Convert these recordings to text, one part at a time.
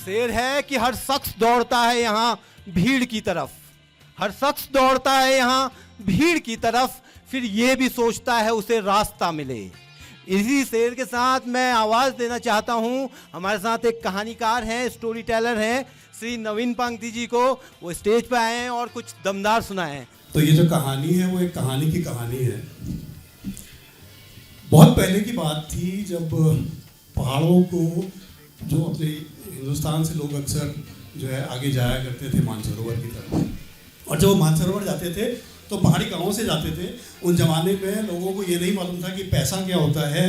शेर है कि हर शख्स दौड़ता है यहाँ भीड़ की तरफ, हर शख्स दौड़ता है यहाँ भीड़ की तरफ, फिर ये भी सोचता है उसे रास्ता मिले। इसी शेर के साथ मैं आवाज़ देना चाहता हूँ, हमारे साथ एक कहानीकार हैं, स्टोरी टेलर हैं, श्री नवीन पंक्ति जी को। वो स्टेज पर आए हैं और कुछ दमदार सुनाएं। तो ये जो कहानी है वो एक कहानी की कहानी है। बहुत पहले की बात थी जब पहाड़ों को जो अपने हिंदुस्तान से लोग अक्सर जो है आगे जाया करते थे मानसरोवर की तरफ, और जब वो मानसरोवर जाते थे तो पहाड़ी गांवों से जाते थे। उन जमाने में लोगों को ये नहीं मालूम था कि पैसा क्या होता है,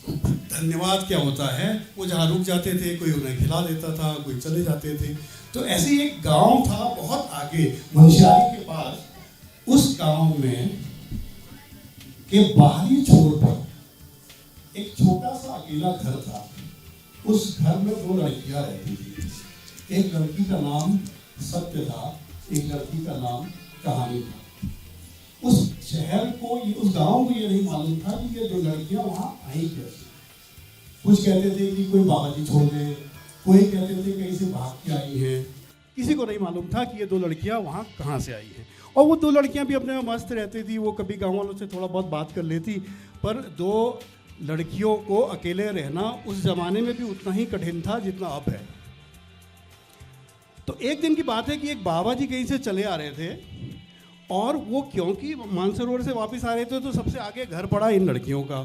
धन्यवाद क्या होता है। वो जहाँ रुक जाते थे कोई उन्हें खिला देता था, कोई चले जाते थे। तो ऐसे ही एक गांव था बहुत आगे मुंशियारी के पास। उस गांव में के बाहरी छोर पर एक छोटा सा अकेला घर था। उस घर में 2 लड़कियां रहती थी। एक लड़की का नाम सत्य था, एक लड़की का नाम कहानी था। उस शहर को, उस गांव को ये नहीं मालूम था कि ये 2 लड़कियां वहां आई कैसे। कुछ कहते थे कि कोई बाबा जी छोड़ गए, कोई कहते थे कहीं से भाग के आई हैं। किसी को नहीं मालूम था कि ये 2 लड़कियां वहां कहाँ से आई हैं। और वो 2 लड़कियां भी अपने में मस्त रहती थी। वो कभी गाँव वालों से थोड़ा बहुत बात कर लेती, पर 2 लड़कियों को अकेले रहना उस जमाने में भी उतना ही कठिन था जितना अब है। तो एक दिन की बात है कि एक बाबा जी कहीं से चले आ रहे थे, और वो क्योंकि मानसरोवर से वापस आ रहे थे तो सबसे आगे घर पड़ा इन लड़कियों का।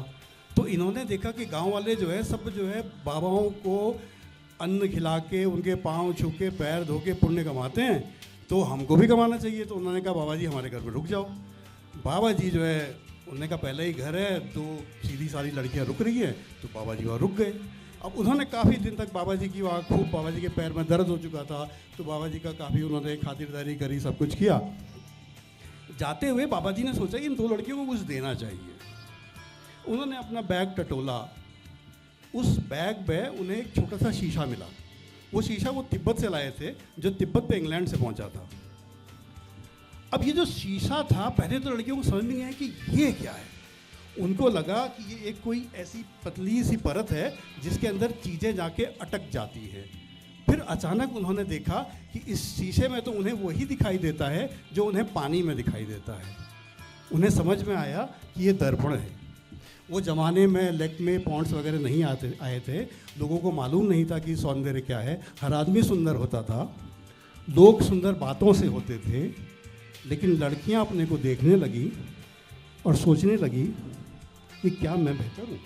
तो इन्होंने देखा कि गांव वाले जो है सब जो है बाबाओं को अन्न खिला के, उनके पाँव छू के, पैर धो के पुण्य कमाते हैं, तो हमको भी कमाना चाहिए। तो उन्होंने कहा बाबा जी हमारे घर में रुक जाओ। बाबा जी जो है, उन्होंने कहा पहले ही घर है, 2 सीधी सारी लड़कियां रुक रही हैं, तो बाबा जी वहाँ रुक गए। अब उन्होंने काफ़ी दिन तक बाबा जी की वहाँ खूब, बाबा जी के पैर में दर्द हो चुका था, तो बाबा जी का काफ़ी उन्होंने खातिरदारी करी, सब कुछ किया। जाते हुए बाबा जी ने सोचा कि इन 2 लड़कियों को कुछ देना चाहिए। उन्होंने अपना बैग टटोला। उस बैग में उन्हें एक छोटा सा शीशा मिला। वो शीशा वो तिब्बत से लाए थे, जो तिब्बत पे इंग्लैंड से पहुंचा था। अब ये जो शीशा था, पहले तो लड़कियों को समझ नहीं आया कि ये क्या है। उनको लगा कि ये एक कोई ऐसी पतली सी परत है जिसके अंदर चीज़ें जाके अटक जाती है। फिर अचानक उन्होंने देखा कि इस शीशे में तो उन्हें वही दिखाई देता है जो उन्हें पानी में दिखाई देता है। उन्हें समझ में आया कि ये दर्पण है। वो ज़माने में लैक्मे पॉन्ड्स वगैरह नहीं आए थे, लोगों को मालूम नहीं था कि सौंदर्य क्या है। हर आदमी सुंदर होता था, लोग सुंदर बातों से होते थे, लेकिन लड़कियां अपने को देखने लगी और सोचने लगी कि क्या मैं बेहतर हूँ।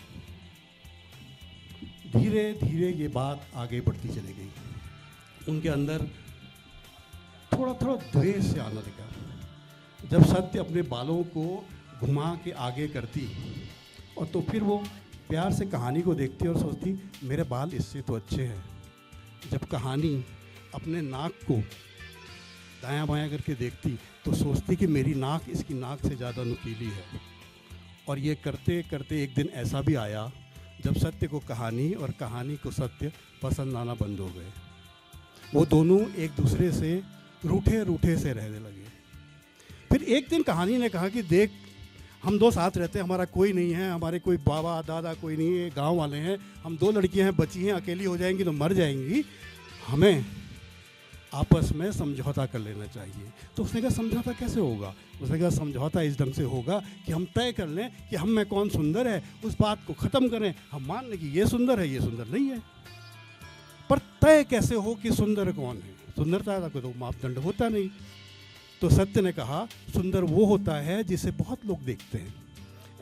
धीरे धीरे ये बात आगे बढ़ती चली गई। उनके अंदर थोड़ा थोड़ा द्वेष से आने लगा। जब सत्य अपने बालों को घुमा के आगे करती, और तो फिर वो प्यार से कहानी को देखती और सोचती मेरे बाल इससे तो अच्छे हैं। जब कहानी अपने नाक को दायां बायां करके देखती तो सोचती कि मेरी नाक इसकी नाक से ज़्यादा नुकीली है। और ये करते करते एक दिन ऐसा भी आया जब सत्य को कहानी और कहानी को सत्य पसंद आना बंद हो गए। वो दोनों एक दूसरे से रूठे रूठे से रहने लगे। फिर एक दिन कहानी ने कहा कि देख, हम 2 साथ रहते हैं, हमारा कोई नहीं है, हमारे कोई बाबा दादा कोई नहीं है, गांव वाले हैं, हम 2 लड़कियां हैं, बची हैं, अकेली हो जाएंगी तो मर जाएंगी, हमें आपस में समझौता कर लेना चाहिए। तो उसने कहा समझौता कैसे होगा? उसने कहा समझौता इस ढंग से होगा कि हम तय कर लें कि हम में कौन सुंदर है, उस बात को ख़त्म करें। हम मान लें कि ये सुंदर है, ये सुंदर नहीं है, पर तय कैसे हो कि सुंदर कौन है? सुंदरता का कोई तो मापदंड होता नहीं। तो सत्य ने कहा सुंदर वो होता है जिसे बहुत लोग देखते हैं।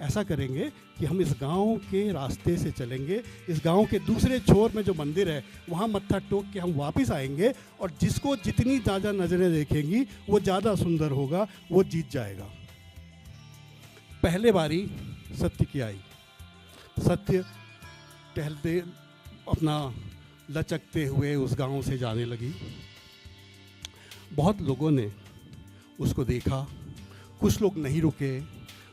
ऐसा करेंगे कि हम इस गांव के रास्ते से चलेंगे, इस गांव के दूसरे छोर में जो मंदिर है वहाँ मत्था टोक के हम वापस आएंगे, और जिसको जितनी ज़्यादा नज़रें देखेंगी वो ज़्यादा सुंदर होगा, वो जीत जाएगा। पहले बारी सत्य की आई। सत्य टहलते अपना लचकते हुए उस गांव से जाने लगी। बहुत लोगों ने उसको देखा, कुछ लोग नहीं रुके,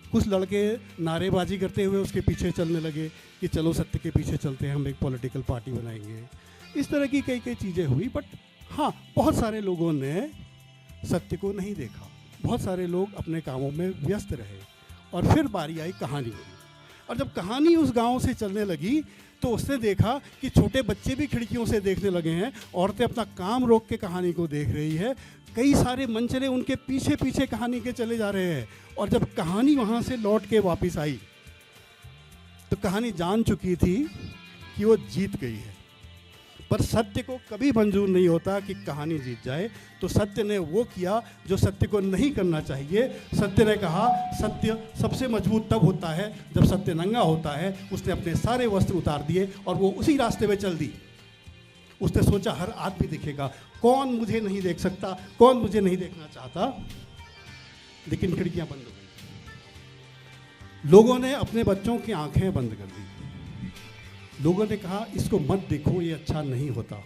कुछ लड़के नारेबाजी करते हुए उसके पीछे चलने लगे कि चलो सत्य के पीछे चलते हैं, हम एक पॉलिटिकल पार्टी बनाएंगे। इस तरह की कई चीज़ें हुई। बट हाँ, बहुत सारे लोगों ने सत्य को नहीं देखा, बहुत सारे लोग अपने कामों में व्यस्त रहे। और फिर बारी आई कहानी की। और जब कहानी उस गांव से चलने लगी तो उसने देखा कि छोटे बच्चे भी खिड़कियों से देखने लगे हैं, औरतें अपना काम रोक के कहानी को देख रही है, कई सारे मंचले उनके पीछे पीछे कहानी के चले जा रहे हैं। और जब कहानी वहाँ से लौट के वापस आई तो कहानी जान चुकी थी कि वो जीत गई है। पर सत्य को कभी मंजूर नहीं होता कि कहानी जीत जाए, तो सत्य ने वो किया जो सत्य को नहीं करना चाहिए। सत्य ने कहा सत्य सबसे मजबूत तब होता है जब सत्य नंगा होता है। उसने अपने सारे वस्त्र उतार दिए और वो उसी रास्ते पे चल दी। उसने सोचा हर आदमी दिखेगा, कौन मुझे नहीं देख सकता, कौन मुझे नहीं देखना चाहता। लेकिन खिड़कियां बंद हो गई। लोगों ने अपने बच्चों की आंखें बंद कर दी। लोगों ने कहा इसको मत देखो, ये अच्छा नहीं होता।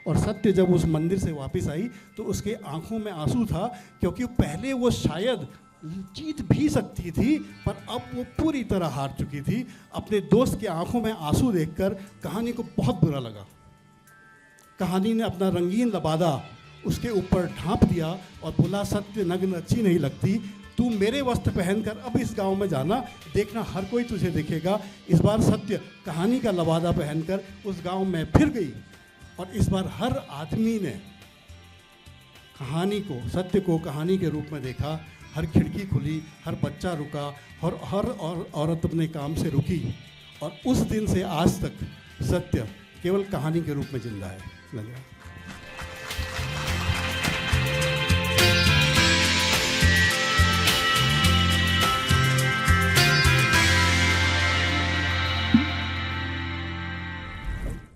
और सत्य जब उस मंदिर से वापस आई तो उसके आंखों में आंसू था, क्योंकि पहले वो शायद जीत भी सकती थी, पर अब वो पूरी तरह हार चुकी थी। अपने दोस्त की आंखों में आंसू देखकर कहानी को बहुत बुरा लगा। कहानी ने अपना रंगीन लबादा उसके ऊपर ढांप दिया और बोला सत्य नग्न अच्छी नहीं लगती, तू मेरे वस्त्र पहनकर अब इस गांव में जाना, देखना हर कोई तुझे देखेगा। इस बार सत्य कहानी का लबादा पहनकर उस गांव में फिर गई और इस बार हर आदमी ने कहानी को, सत्य को कहानी के रूप में देखा। हर खिड़की खुली, हर बच्चा रुका और हर औरत अपने काम से रुकी। और उस दिन से आज तक सत्य केवल कहानी के रूप में जिंदा है। धन्यवाद।